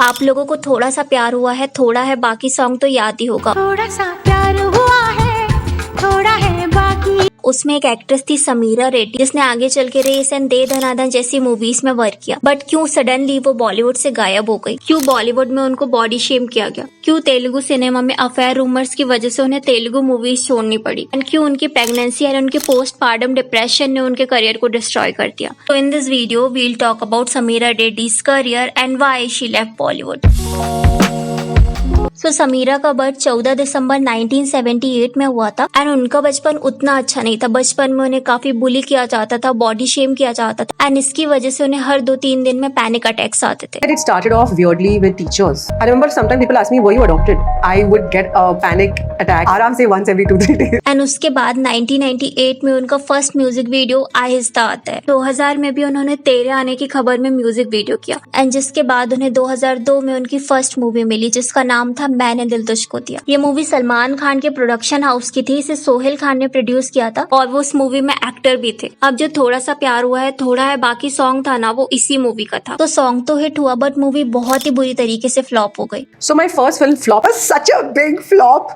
आप लोगों को थोड़ा सा प्यार हुआ है, थोड़ा है बाकी सॉन्ग तो याद ही होगा। थोड़ा सा प्यार हुआ है, थोड़ा है बाकी। उसमें एक एक्ट्रेस थी समीरा रेड्डी, जिसने आगे चल के रेस एंड दे धनाधन जैसी मूवीज में वर्क किया। बट क्यों सडनली वो बॉलीवुड से गायब हो गई? क्यों बॉलीवुड में उनको बॉडी शेम किया गया? क्यों तेलुगु सिनेमा में अफेयर रूमर्स की वजह से उन्हें तेलुगु मूवीज छोड़नी पड़ी? एंड क्यों उनकी प्रेगनेंसी और उनके पोस्टपार्टम डिप्रेशन ने उनके करियर को डिस्ट्रॉय कर दिया? तो in this video we'll talk about Sameera Reddy's career and why she left Bollywood. Sameera का बर्थ 14 दिसंबर 1978 में हुआ था एंड उनका बचपन उतना अच्छा नहीं था। बचपन में उन्हें काफी बुली किया जाता था, बॉडी शेम किया जाता था एंड इसकी वजह से उन्हें हर 2-3 दिन में पैनिक अटैक्स आते थे। It started off weirdly with teachers. I remember sometimes people ask me, were you adopted? I would get a panic attack आराम से once every 2-3 days. एंड उसके बाद 1998 में उनका फर्स्ट म्यूजिक वीडियो आहिस्ता आता है। 2000 में भी उन्होंने तेरे आने की खबर में म्यूजिक वीडियो किया एंड जिसके बाद उन्हें 2002 में उनकी फर्स्ट मूवी मिली जिसका नाम था मैंने दिल तुझको दिया। ये मूवी सलमान खान के प्रोडक्शन हाउस की थी, इसे सोहेल खान ने प्रोड्यूस किया था और वो उस मूवी में एक्टर भी थे। अब जो थोड़ा सा प्यार हुआ है, थोड़ा है बाकी सॉन्ग था ना, वो इसी मूवी का था। तो सॉन्ग तो हिट हुआ बट मूवी बहुत ही बुरी तरीके से फ्लॉप हो गई। So my first film flop was such a big flop.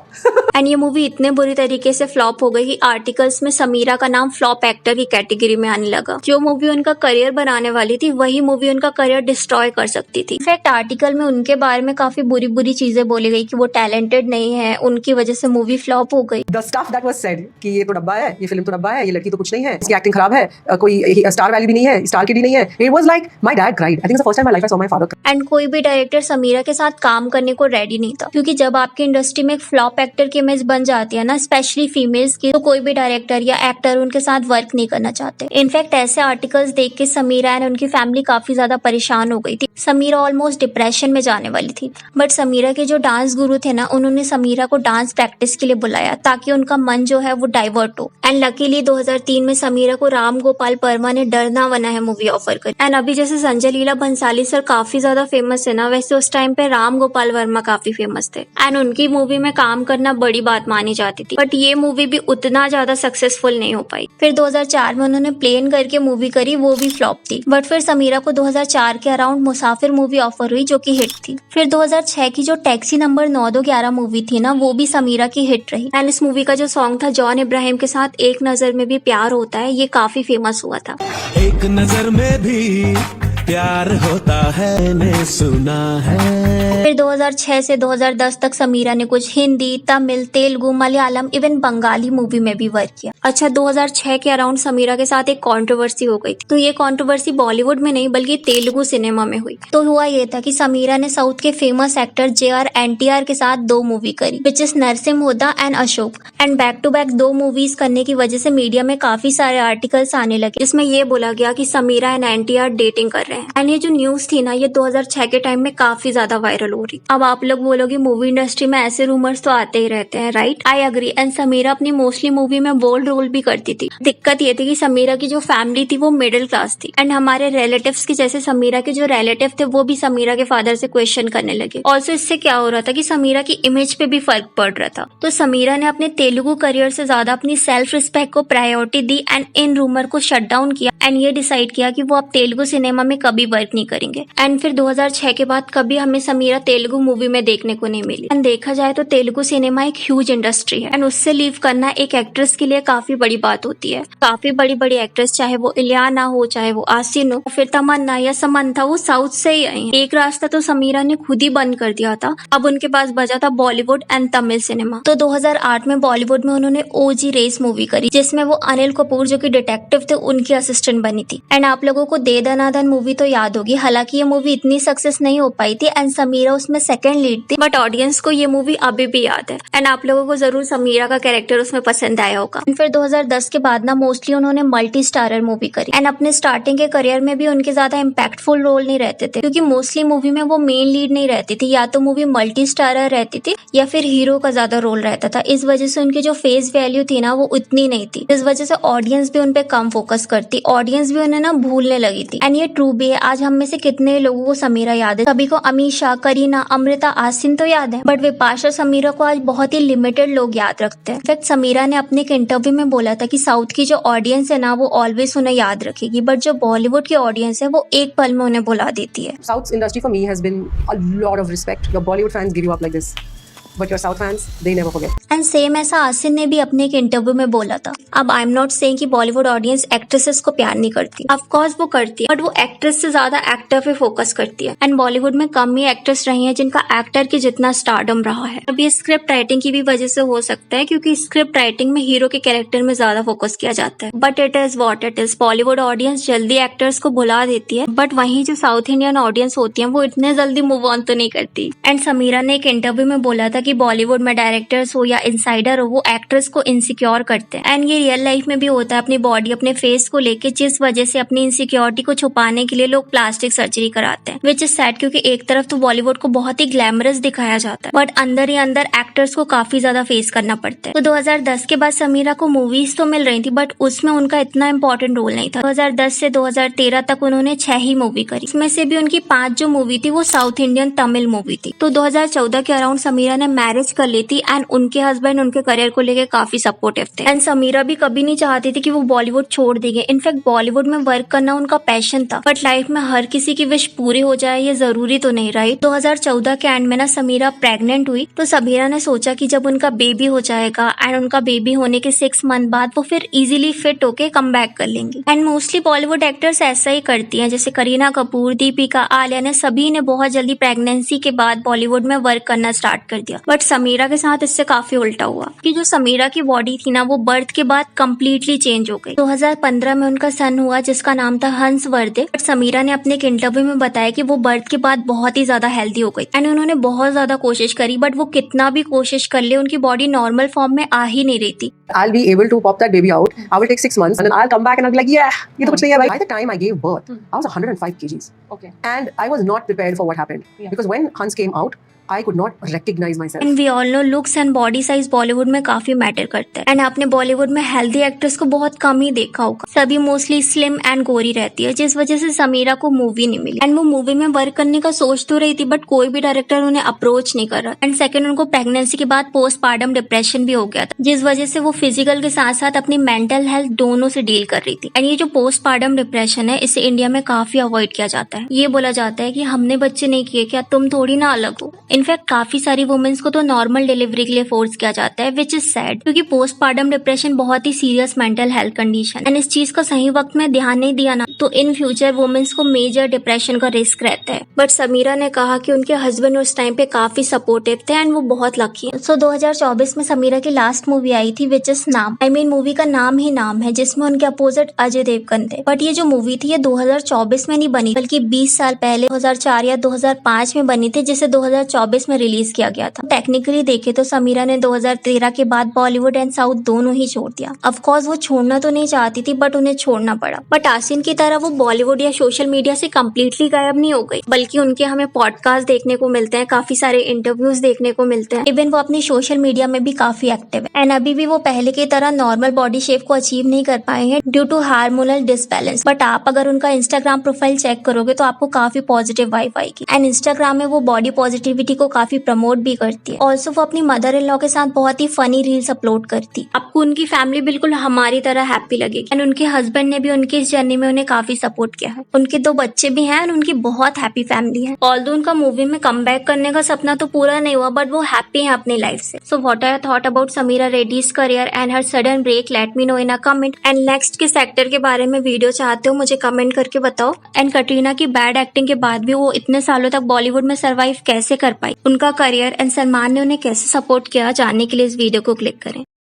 And ये मूवी इतने बुरी तरीके से फ्लॉप हो गई कि आर्टिकल्स में समीरा का नाम फ्लॉप एक्टर की कैटेगरी में आने लगा। जो मूवी उनका करियर बनाने वाली थी वही मूवी उनका करियर डिस्ट्रॉय कर सकती थी। इनफैक्ट आर्टिकल में उनके बारे में काफी बुरी बुरी चीजें बोली गई कि वो टैलेंटेड नहीं है, उनकी वजह से मूवी फ्लॉप हो गई। The stuff that was said कि ये तो डब्बा है, ये फिल्म तो डब्बा है, ये लड़की तो कुछ नहीं है, इसकी एक्टिंग खराब है, कोई स्टार वैल्यू भी नहीं है, स्टार किड ही नहीं है। It was like my dad cried. I think it's the first time in my life I saw my father cry. And कोई भी डायरेक्टर समीरा के साथ काम करने को रेडी नहीं था क्योंकि जब आपकी इंडस्ट्री में एक फ्लॉप एक्टर की इमेज बन जाती है ना, स्पेशली फीमेल्स की, तो कोई भी डायरेक्टर या एक्टर उनके साथ वर्क नहीं करना चाहते। इनफैक्ट ऐसे आर्टिकल्स देख के समीरा एंड उनकी फैमिली काफी ज्यादा परेशान हो गई थी। समीरा ऑलमोस्ट डिप्रेशन में जाने वाली थी बट समीरा के जो डांस गुरु थे ना, उन्होंने समीरा को डांस प्रैक्टिस के लिए बुलाया ताकि उनका मन जो है वो डाइवर्ट हो। एंड लकीली 2003 में समीरा को राम गोपाल वर्मा ने डरना बना है मूवी ऑफर कर। एंड अभी जैसे संजय लीला भंसाली सर काफी ज्यादा फेमस है ना, वैसे उस टाइम पे राम गोपाल वर्मा काफी फेमस थे एंड उनकी मूवी में काम करना बड़ी बात मानी जाती थी। बट ये मूवी भी उतना ज्यादा सक्सेसफुल नहीं हो पाई। फिर 2004 में उन्होंने प्लेन करके मूवी करी, वो भी फ्लॉप थी। बट फिर समीरा को 2004 के अराउंड मुसाफिर मूवी ऑफर हुई जो की हिट थी। फिर 2006 की जो टैक्सी नंबर 9211 मूवी थी ना, वो भी समीरा की हिट रही। एंड इस मूवी का जो सॉन्ग था जॉन इब्राहिम के साथ, एक नजर में भी प्यार होता है, ये काफी फेमस हुआ था। एक नजर में भी प्यार होता है, ने सुना है। फिर 2006 से 2010 तक समीरा ने कुछ हिंदी, तमिल, तेलुगु, मलयालम, इवन बंगाली मूवी में भी वर्क किया। अच्छा, 2006 के अराउंड समीरा के साथ एक कंट्रोवर्सी हो गई थी। तो ये कंट्रोवर्सी बॉलीवुड में नहीं बल्कि तेलुगु सिनेमा में हुई। तो हुआ ये था कि समीरा ने साउथ के फेमस एक्टर JR/NTR के साथ 2 मूवी करी, which is Narasimhudu and Ashok. And back to back 2 movies करने की वजह से मीडिया में काफी सारे आर्टिकल्स आने लगे जिसमें ये बोला गया कि समीरा एंड NTR डेटिंग कर रहे हैं। एंड ये जो न्यूज थी ना, ये 2006 के टाइम में काफी ज्यादा वायरल हो रही। अब आप लोग बोलोगे मूवी इंडस्ट्री में ऐसे रूमर्स तो आते ही रहते हैं, right? I agree. And Sameera अपनी मोस्टली मूवी में बोल्ड रोल भी करती थी। दिक्कत ये थी कि समीरा की जो फैमिली थी वो मिडिल क्लास थी एंड हमारे रिलेटिव्स की, जैसे समीरा के जो रिलेटिव थे वो भी समीरा के फादर से क्वेश्चन करने लगे। ऑल्सो इससे क्या हो रहा था कि समीरा की इमेज पे भी फर्क पड़ रहा था। तो समीरा ने अपने तेलुगु करियर से ज्यादा अपनी सेल्फ रिस्पेक्ट को priority the and in rumour को शट डाउन किया एंड ये डिसाइड किया कि वो अब तेलुगु सिनेमा में कभी वर्क नहीं करेंगे। एंड फिर 2006 के बाद कभी हमें समीरा तेलुगु मूवी में देखने को नहीं मिली। एंड देखा जाए तो तेलुगु सिनेमा एक ह्यूज इंडस्ट्री है एंड उससे लीव करना एक एक्ट्रेस के लिए काफी बड़ी बात होती है। काफी बड़ी बड़ी एक्ट्रेस, चाहे वो इलियाना हो, चाहे वो आसिन हो, फिर तमन्ना या समंथा, वो साउथ से ही आई है। एक रास्ता तो समीरा ने खुद ही बंद कर दिया था, अब उनके पास बचा था बॉलीवुड एंड तमिल सिनेमा। तो 2008 में बॉलीवुड में उन्होंने OG रेस मूवी करी जिसमें वो अनिल कपूर जो की डिटेक्टिव थे उनकी असिस्टेंट बनी थी। एंड आप लोगों को दे दनादन मूवी तो याद होगी, हालांकि ये मूवी इतनी सक्सेस नहीं हो पाई थी एंड समीरा उसमें सेकंड लीड थी, बट ऑडियंस को ये मूवी अभी भी याद है एंड आप लोगों को जरूर समीरा का कैरेक्टर उसमें पसंद आया होगा। फिर 2010 के बाद ना मोस्टली उन्होंने मल्टी स्टारर मूवी करी एंड अपने स्टार्टिंग के करियर में भी उनके ज्यादा इम्पैक्टफुल रोल नहीं रहते थे क्योंकि मोस्टली मूवी में वो मेन लीड नहीं रहती थी, या तो मूवी मल्टी स्टारर रहती थी या फिर हीरो का ज्यादा रोल रहता था। इस वजह से उनकी जो फेस वैल्यू थी ना वो उतनी नहीं थी, इस वजह से ऑडियंस भी उन पे कम फोकस करती, ऑडियंस भी उन्हें ना भूलने लगी थी। एंड ये ट्रू भी है। आज हम में से कितने लोगों को समीरा याद है? सभी को अमीषा, समीरा, करीना, अमृता, आसिन तो याद है, बट विपाशा समीरा को आज बहुत ही लिमिटेड लोग याद रखते हैं। इनफैक्ट समीरा ने अपने एक इंटरव्यू में बोला था कि साउथ की जो ऑडियंस है ना वो ऑलवेज उन्हें याद रखेगी, बट जो बॉलीवुड की ऑडियंस है वो एक पल में उन्हें भुला देती है। South's industry for me has been a lot of respect. Your Bollywood fans give you up like this, but your South fans, they never forget. And same ऐसा आसिन ने भी अपने एक इंटरव्यू में बोला था। अब आई एम नॉट सेइंग कि बॉलीवुड ऑडियंस एक्ट्रेसेस को प्यार नहीं करती, ऑफ कोर्स वो करती है, बट वो एक्ट्रेस से ज्यादा एक्टर पे फोकस करती है। एंड बॉलीवुड में कम ही एक्ट्रेस रही हैं जिनका एक्टर की जितना स्टारडम रहा है। अब ये स्क्रिप्ट राइटिंग की भी वजह से हो सकता है, क्योंकि स्क्रिप्ट राइटिंग में हीरो के कैरेक्टर में ज्यादा फोकस किया जाता है। But it is what it is. Bollywood audience जल्दी एक्टर्स को भुला देती है, बट वहीं जो साउथ इंडियन ऑडियंस होती है वो इतने जल्दी मूव ऑन तो नहीं करती। एंड समीरा ने एक इंटरव्यू में बोला था कि बॉलीवुड में डायरेक्टर्स हो या इनसाइडर हो, वो एक्ट्रेस को इनसिक्योर करते हैं। एंड ये रियल लाइफ में भी होता है। अपनी बॉडी, अपने फेस को लेके जिस वजह से अपनी इनसिक्योरिटी को छुपाने के लिए लोग प्लास्टिक सर्जरी कराते हैं, विच इज सैड, क्योंकि एक तरफ तो बॉलीवुड को बहुत ही ग्लैमरस दिखाया जाता है, बट अंदर ही अंदर एक्टर्स को काफी ज्यादा फेस करना पड़ता है। तो 2010 के बाद समीरा को मूवीज तो मिल रही थी, बट उसमें उनका इतना इंपॉर्टेंट रोल नहीं था। 2010 से 2013 तक उन्होंने 6 ही मूवी करी, इसमें से भी उनकी 5 जो मूवी थी वो साउथ इंडियन तमिल मूवी थी। तो 2014 के अराउंड समीरा ने मैरिज कर ली थी एंड उनके हस्बैंड उनके करियर को लेकर काफी सपोर्टिव थे। एंड समीरा भी कभी नहीं चाहती थी कि वो बॉलीवुड छोड़ देंगे। इनफैक्ट बॉलीवुड में वर्क करना उनका पैशन था, बट लाइफ में हर किसी की विश पूरी हो जाए ये जरूरी तो नहीं रही। 2014 के एंड में ना समीरा प्रेग्नेंट हुई, तो समीरा ने सोचा कि जब उनका बेबी हो जाएगा एंड उनका बेबी होने के 6 मंथ बाद वो फिर इजीली फिट होके कम बैक कर लेंगी। एंड मोस्टली बॉलीवुड एक्टर्स ऐसा ही करती हैं, जैसे करीना कपूर, दीपिका, आलिया ने सभी ने बहुत जल्दी प्रेगनेंसी के बाद बॉलीवुड में वर्क करना स्टार्ट कर दिया। बट समीरा के साथ इससे काफी उल्टा हुआ कि जो समीरा की बॉडी थी ना वो बर्थ के बाद कंप्लीटली चेंज हो गई। 2015 में उनका सन हुआ जिसका नाम था हंस वर्दे। बट समीरा ने अपने एक इंटरव्यू में बताया कि वो बर्थ के बाद बहुत ही ज्यादा हेल्दी हो गई एंड उन्होंने बहुत ज्यादा कोशिश करी, बट वो कितना भी कोशिश कर ले उनकी बॉडी नॉर्मल फॉर्म में आ ही नहीं रही थी। I'll be able to pop that baby out. I will take 6 months and then I'll come back and I'll be like, yeah, ये तो कुछ नहीं है भाई. By the time I gave birth, I was 105 kgs. Okay. And I was not prepared for what happened. Yeah. Because when Hans came out, I could not recognize myself. And we all know looks and body size Bollywood में काफी matter करता है। And आपने बॉलीवुड में healthy actress को बहुत कम ही देखा होगा, सभी मोस्टली स्लिम एंड गोरी रहती है, जिस वजह से समीरा को मूवी नहीं मिली। एंड वो मूवी में वर्क करने का सोच तो रही थी, बट कोई भी डायरेक्टर उन्हें अप्रोच नहीं कर रहा। एंड सेकंड, उनको प्रेगनेंसी के बाद पोस्टपार्टम डिप्रेशन भी हो गया था, जिस वजह से वो फिजिकल के साथ साथ अपनी मेंटल हेल्थ दोनों से डील कर रही थी। एंड ये जो पोस्टपार्टम डिप्रेशन है इसे इंडिया में काफी अवॉइड किया जाता है। ये बोला जाता है कि हमने बच्चे नहीं किए, क्या तुम थोड़ी ना अलग हो। इनफैक्ट काफी सारी वुमेन्स को तो नॉर्मल डिलीवरी के लिए फोर्स किया जाता है, विच इज सैड, क्योंकि पोस्टपार्टम डिप्रेशन बहुत ही serious mental health condition. And इस चीज का सही वक्त में ध्यान नहीं दिया ना तो इन फ्यूचर वुमेन्स को मेजर डिप्रेशन का रिस्क रहता है। बट समीरा ने कहा कि उनके हस्बैंड उस टाइम पे काफी सपोर्टिव थे एंड वो बहुत लकी है। सो 2024 में समीरा की लास्ट मूवी आई थी विच इज नाम। आई मीन मूवी का नाम ही नाम है, जिसमें उनके अपोजिट अजय देवगन थे। बट ये जो मूवी थी ये 2024 में नहीं बनी, बल्कि 20 साल पहले 2004 या 2005 में बनी थी, जिसे 2024 में रिलीज किया गया था। टेक्निकली देखे तो समीरा ने 2013 के बाद बॉलीवुड एंड साउथ दोनों ही छोड़ दिया। ऑफ कोर्स वो छोड़ना तो नहीं चाहती थी, बट उन्हें छोड़ना पड़ा। बट आसिन की तरह वो बॉलीवुड या सोशल मीडिया से कम्प्लीटली गायब नहीं हो गई, बल्कि उनके हमें पॉडकास्ट देखने को मिलते हैं, काफी सारे इंटरव्यूज देखने को मिलते हैं। इवन वो अपनी सोशल मीडिया में भी काफी एक्टिव है। एंड अभी भी वो पहले की तरह नॉर्मल बॉडी शेप को अचीव नहीं कर पाए हैं due to hormonal disbalance. But आप अगर उनका इंस्टाग्राम प्रोफाइल चेक करोगे तो आपको काफी पॉजिटिव वाइब आएगी। एंड इंस्टाग्राम में वो बॉडी पॉजिटिविटी को काफी प्रमोट भी करती है। ऑल्सो वो अपनी मदर इन लॉ के साथ बहुत ही फनी रील्स अपलोड करती। आपको उनकी फैमिली बिल्कुल हमारी तरह हैप्पी लगेगी। एंड उनके हस्बैंड ने भी उनकी इस जर्नी में उन्हें काफी सपोर्ट किया है। उनके 2 बच्चे भी हैं और उनकी बहुत हैप्पी फैमिली है। ऑल्दो उनका मूवी में कमबैक करने का सपना तो पूरा नहीं हुआ, बट वो हैप्पी है अपनी लाइफ से। So what are your thought about Sameera Reddy's career and her sudden break? Let me know in a comment. And next किस एक्टर के बारे में वीडियो चाहते हो मुझे कमेंट करके बताओ। एंड कटरीना की बैड एक्टिंग के बाद भी वो इतने सालों तक बॉलीवुड में सर्वाइव कैसे कर पाई, उनका करियर एंड सलमान ने उन्हें कैसे सपोर्ट किया, जानने के लिए इस वीडियो को क्लिक करें।